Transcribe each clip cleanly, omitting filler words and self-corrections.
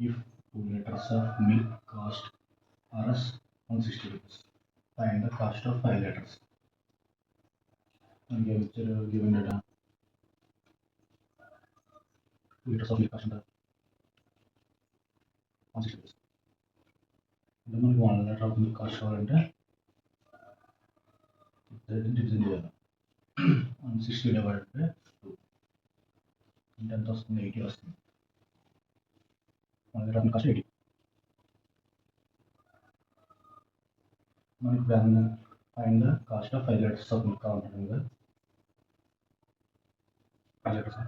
If 2 liters of milk cost Rs 160 rupees, find the cost of 5 liters. And given data, 2 liters of milk cost 160 rupees. అంటే మనకి 1 litre of milk cost కావాలంటే division చేయాలి. 160 divided by 2 అంటే ఎంత వస్తుంది? 80 వస్తుంది. 1 litre of milk cost 80. మనకి find the cost of 5 litres of milk కావాలంటుంది కదా. 5 litres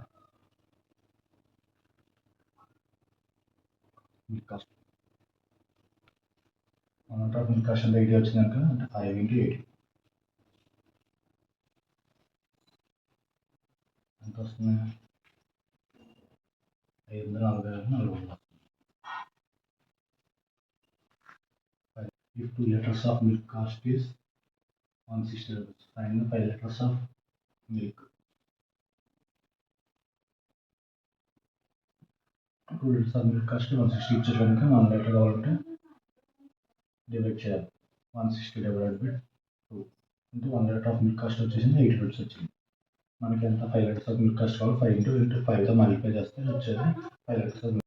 milk cost 1 litre of milk cost అంటే 80 వచ్చిందనుక అంటే 5 into 80 ఎంత వస్తుంది? 540. If 2 liters of milk cost is 160 rupees, find the 5 liters of milk. 2 liters of milk cost 160 ఇచ్చారు కనుక 1 litre కావాలంటే divide చేయాలి. 160 డివైడెడ్ బై 2 అంటే 1 లీటర్ ఆఫ్ మిల్క్ కాస్ట్ వచ్చేసింది 80 రూపీస్ వచ్చింది. మనకి ఎంత 5 లీటర్స్ ఆఫ్ మిల్క్ కాస్ట్ కావాలి? 5 into 5తో మల్టిప్లై చేస్తే వచ్చేది 5 లీటర్స్ ఆఫ్